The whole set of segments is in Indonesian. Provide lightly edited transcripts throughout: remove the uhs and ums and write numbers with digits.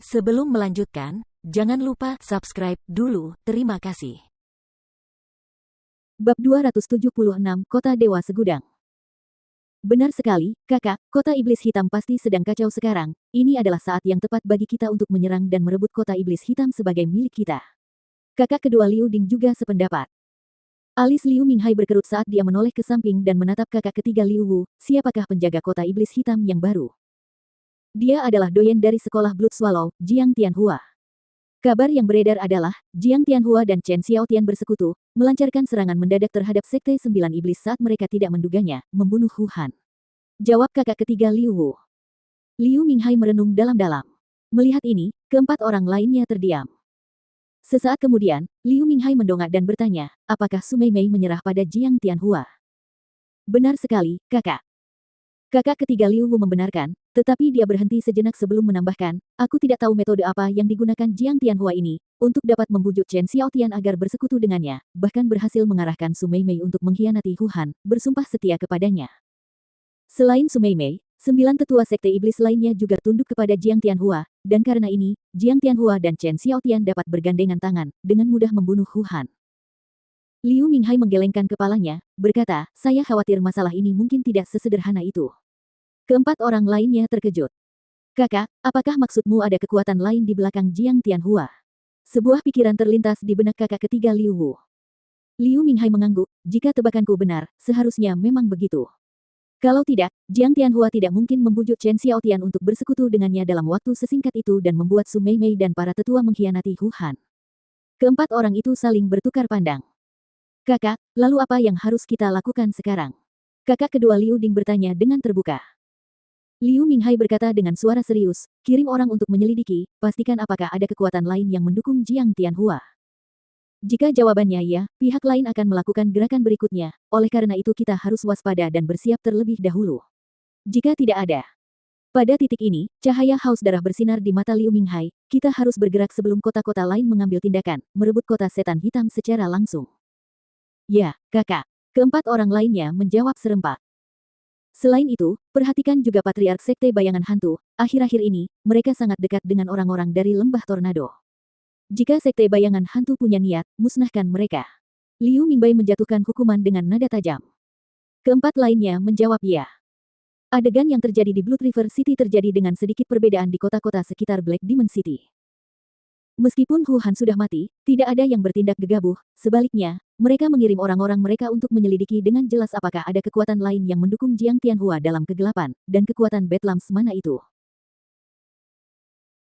Sebelum melanjutkan, jangan lupa subscribe dulu. Terima kasih. Bab 276, Kota Dewa Segudang. Benar sekali, kakak, kota iblis hitam pasti sedang kacau sekarang. Ini adalah saat yang tepat bagi kita untuk menyerang dan merebut kota iblis hitam sebagai milik kita. Kakak kedua Liu Ding juga sependapat. Alis Liu Minghai berkerut saat dia menoleh ke samping dan menatap kakak ketiga Liu Wu, siapakah penjaga kota iblis hitam yang baru. Dia adalah doyen dari sekolah Blood Swallow, Jiang Tianhua. Kabar yang beredar adalah, Jiang Tianhua dan Chen Xiaotian bersekutu, melancarkan serangan mendadak terhadap Sekte Sembilan Iblis saat mereka tidak menduganya, membunuh Hu Han. Jawab kakak ketiga Liu Wu. Liu Minghai merenung dalam-dalam. Melihat ini, keempat orang lainnya terdiam. Sesaat kemudian, Liu Minghai mendongak dan bertanya, apakah Su Meimei menyerah pada Jiang Tianhua? Benar sekali, kakak. Kakak ketiga Liu Wu membenarkan, tetapi dia berhenti sejenak sebelum menambahkan, aku tidak tahu metode apa yang digunakan Jiang Tianhua ini, untuk dapat membujuk Chen Xiaotian agar bersekutu dengannya, bahkan berhasil mengarahkan Su Meimei untuk mengkhianati Hu Han, bersumpah setia kepadanya. Selain Su Meimei, 9 tetua sekte iblis lainnya juga tunduk kepada Jiang Tianhua, dan karena ini, Jiang Tianhua dan Chen Xiaotian dapat bergandengan tangan, dengan mudah membunuh Hu Han. Liu Minghai menggelengkan kepalanya, berkata, saya khawatir masalah ini mungkin tidak sesederhana itu. Keempat orang lainnya terkejut. Kakak, apakah maksudmu ada kekuatan lain di belakang Jiang Tianhua? Sebuah pikiran terlintas di benak kakak ketiga Liu Wu. Liu Minghai mengangguk, jika tebakanku benar, seharusnya memang begitu. Kalau tidak, Jiang Tianhua tidak mungkin membujuk Chen Xiaotian untuk bersekutu dengannya dalam waktu sesingkat itu dan membuat Su Meimei dan para tetua mengkhianati Hu Han. Keempat orang itu saling bertukar pandang. Kakak, lalu apa yang harus kita lakukan sekarang? Kakak kedua Liu Ding bertanya dengan terbuka. Liu Minghai berkata dengan suara serius, kirim orang untuk menyelidiki, pastikan apakah ada kekuatan lain yang mendukung Jiang Tianhua. Jika jawabannya iya, pihak lain akan melakukan gerakan berikutnya, oleh karena itu kita harus waspada dan bersiap terlebih dahulu. Jika tidak ada. Pada titik ini, cahaya haus darah bersinar di mata Liu Minghai, kita harus bergerak sebelum kota-kota lain mengambil tindakan, merebut kota setan hitam secara langsung. Ya, kakak. Keempat orang lainnya menjawab serempak. Selain itu, perhatikan juga Patriark Sekte Bayangan Hantu, akhir-akhir ini, mereka sangat dekat dengan orang-orang dari Lembah Tornado. Jika Sekte Bayangan Hantu punya niat, musnahkan mereka. Liu Minghai menjatuhkan hukuman dengan nada tajam. Keempat lainnya menjawab ya. Adegan yang terjadi di Blood River City terjadi dengan sedikit perbedaan di kota-kota sekitar Black Demon City. Meskipun Hu Han sudah mati, tidak ada yang bertindak gegabah, sebaliknya, mereka mengirim orang-orang mereka untuk menyelidiki dengan jelas apakah ada kekuatan lain yang mendukung Jiang Tianhua dalam kegelapan, dan kekuatan Bedlam mana itu.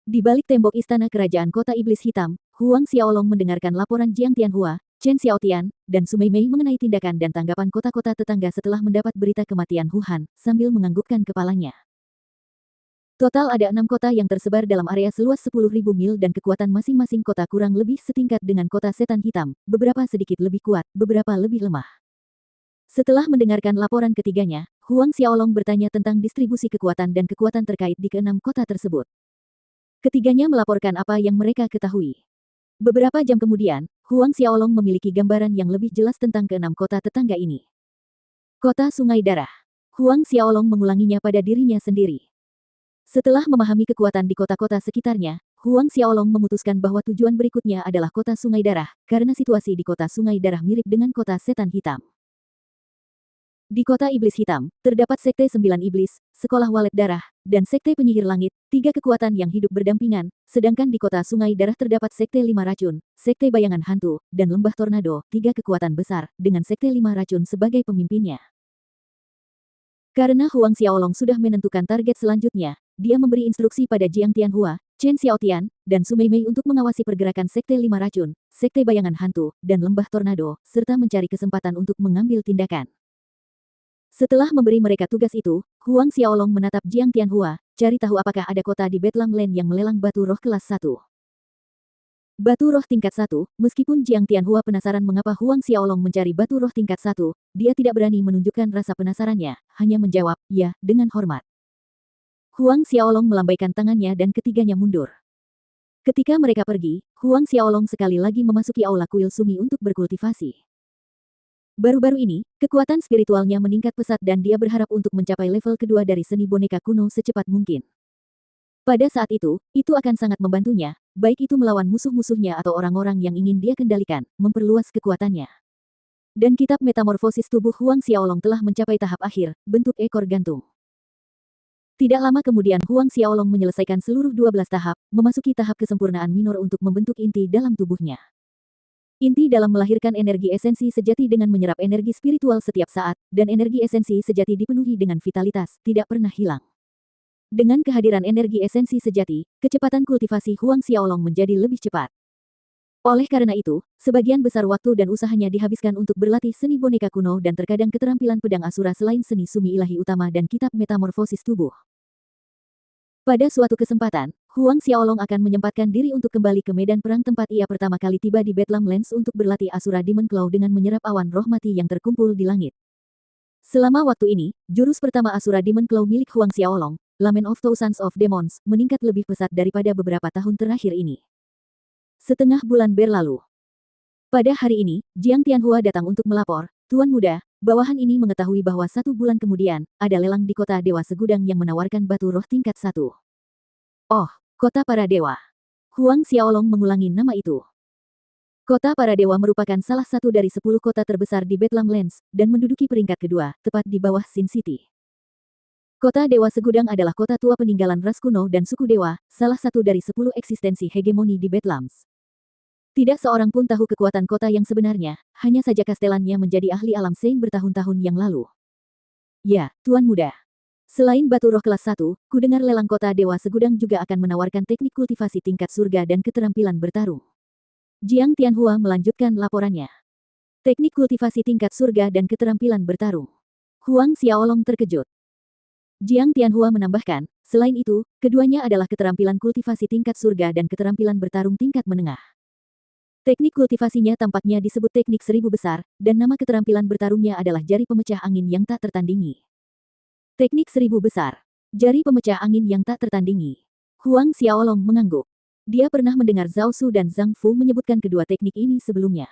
Di balik tembok istana kerajaan kota iblis hitam, Huang Xiaolong mendengarkan laporan Jiang Tianhua, Chen Xiaotian, dan Su Meimei mengenai tindakan dan tanggapan kota-kota tetangga setelah mendapat berita kematian Hu Han, sambil menganggukkan kepalanya. Total ada 6 kota yang tersebar dalam area seluas 10.000 mil dan kekuatan masing-masing kota kurang lebih setingkat dengan kota setan hitam, beberapa sedikit lebih kuat, beberapa lebih lemah. Setelah mendengarkan laporan ketiganya, Huang Xiaolong bertanya tentang distribusi kekuatan dan kekuatan terkait di ke-6 kota tersebut. Ketiganya melaporkan apa yang mereka ketahui. Beberapa jam kemudian, Huang Xiaolong memiliki gambaran yang lebih jelas tentang ke-6 kota tetangga ini. Kota Sungai Darah. Huang Xiaolong mengulanginya pada dirinya sendiri. Setelah memahami kekuatan di kota-kota sekitarnya, Huang Xiaolong memutuskan bahwa tujuan berikutnya adalah kota Sungai Darah, karena situasi di kota Sungai Darah mirip dengan kota setan hitam. Di kota Iblis Hitam, terdapat Sekte Sembilan Iblis, Sekolah Walet Darah, dan Sekte Penyihir Langit, 3 kekuatan yang hidup berdampingan, sedangkan di kota Sungai Darah terdapat Sekte Lima Racun, Sekte Bayangan Hantu, dan Lembah Tornado, 3 kekuatan besar, dengan Sekte Lima Racun sebagai pemimpinnya. Karena Huang Xiaolong sudah menentukan target selanjutnya, dia memberi instruksi pada Jiang Tianhua, Chen Xiaotian, dan Su Meimei untuk mengawasi pergerakan Sekte Lima Racun, Sekte Bayangan Hantu, dan Lembah Tornado, serta mencari kesempatan untuk mengambil tindakan. Setelah memberi mereka tugas itu, Huang Xiaolong menatap Jiang Tianhua, cari tahu apakah ada kota di Bedlam Land yang melelang batu roh kelas 1. Batu roh tingkat 1, meskipun Jiang Tianhua penasaran mengapa Huang Xiaolong mencari batu roh tingkat 1, dia tidak berani menunjukkan rasa penasarannya, hanya menjawab, ya, dengan hormat. Huang Xiaolong melambaikan tangannya dan ketiganya mundur. Ketika mereka pergi, Huang Xiaolong sekali lagi memasuki aula kuil Sumi untuk berkultivasi. Baru-baru ini, kekuatan spiritualnya meningkat pesat dan dia berharap untuk mencapai level kedua dari seni boneka kuno secepat mungkin. Pada saat itu akan sangat membantunya, baik itu melawan musuh-musuhnya atau orang-orang yang ingin dia kendalikan, memperluas kekuatannya. Dan kitab metamorfosis tubuh Huang Xiaolong telah mencapai tahap akhir, bentuk ekor gantung. Tidak lama kemudian Huang Xiaolong menyelesaikan seluruh 12 tahap, memasuki tahap kesempurnaan minor untuk membentuk inti dalam tubuhnya. Inti dalam melahirkan energi esensi sejati dengan menyerap energi spiritual setiap saat, dan energi esensi sejati dipenuhi dengan vitalitas, tidak pernah hilang. Dengan kehadiran energi esensi sejati, kecepatan kultivasi Huang Xiaolong menjadi lebih cepat. Oleh karena itu, sebagian besar waktu dan usahanya dihabiskan untuk berlatih seni boneka kuno dan terkadang keterampilan pedang Asura selain seni sumi ilahi utama dan kitab metamorfosis tubuh. Pada suatu kesempatan, Huang Xiaolong akan menyempatkan diri untuk kembali ke medan perang tempat ia pertama kali tiba di Bedlam Lands untuk berlatih Asura Demon Claw dengan menyerap awan roh mati yang terkumpul di langit. Selama waktu ini, jurus pertama Asura Demon Claw milik Huang Xiaolong, Lament of Thousands of Demons, meningkat lebih pesat daripada beberapa tahun terakhir ini. Setengah bulan berlalu. Pada hari ini, Jiang Tianhua datang untuk melapor, Tuan Muda, bawahan ini mengetahui bahwa 1 bulan kemudian, ada lelang di kota Dewa Segudang yang menawarkan batu roh tingkat 1. Oh, kota para dewa. Huang Xiaolong mengulangi nama itu. Kota para dewa merupakan salah satu dari 10 kota terbesar di Bedlam Lands, dan menduduki peringkat kedua, tepat di bawah Sin City. Kota Dewa Segudang adalah kota tua peninggalan ras kuno dan suku dewa, salah satu dari 10 eksistensi hegemoni di Bedlams. Tidak seorang pun tahu kekuatan kota yang sebenarnya, hanya saja kastelannya menjadi ahli alam Sein bertahun-tahun yang lalu. Ya, Tuan Muda. Selain batu roh kelas 1, kudengar lelang kota Dewa Segudang juga akan menawarkan teknik kultivasi tingkat surga dan keterampilan bertarung. Jiang Tianhua melanjutkan laporannya. Teknik kultivasi tingkat surga dan keterampilan bertarung. Huang Xiaolong terkejut. Jiang Tianhua menambahkan, selain itu, keduanya adalah keterampilan kultivasi tingkat surga dan keterampilan bertarung tingkat menengah. Teknik kultivasinya tampaknya disebut teknik 1000 besar, dan nama keterampilan bertarungnya adalah jari pemecah angin yang tak tertandingi. Teknik 1000 besar. Jari pemecah angin yang tak tertandingi. Huang Xiaolong mengangguk. Dia pernah mendengar Zhao Su dan Zhang Fu menyebutkan kedua teknik ini sebelumnya.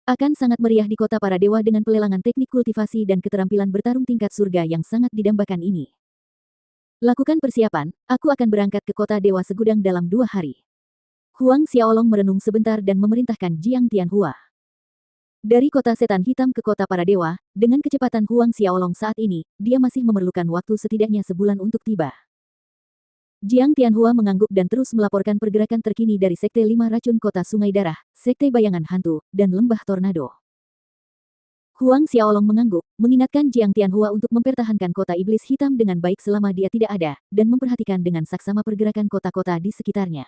Akan sangat meriah di kota para dewa dengan pelelangan teknik kultivasi dan keterampilan bertarung tingkat surga yang sangat didambakan ini. Lakukan persiapan, aku akan berangkat ke kota Dewa Segudang dalam 2 hari. Huang Xiaolong merenung sebentar dan memerintahkan Jiang Tianhua. Dari kota setan hitam ke kota para dewa, dengan kecepatan Huang Xiaolong saat ini, dia masih memerlukan waktu setidaknya sebulan untuk tiba. Jiang Tianhua mengangguk dan terus melaporkan pergerakan terkini dari Sekte 5 Racun Kota Sungai Darah, Sekte Bayangan Hantu, dan Lembah Tornado. Huang Xiaolong mengangguk, mengingatkan Jiang Tianhua untuk mempertahankan kota iblis hitam dengan baik selama dia tidak ada, dan memperhatikan dengan saksama pergerakan kota-kota di sekitarnya.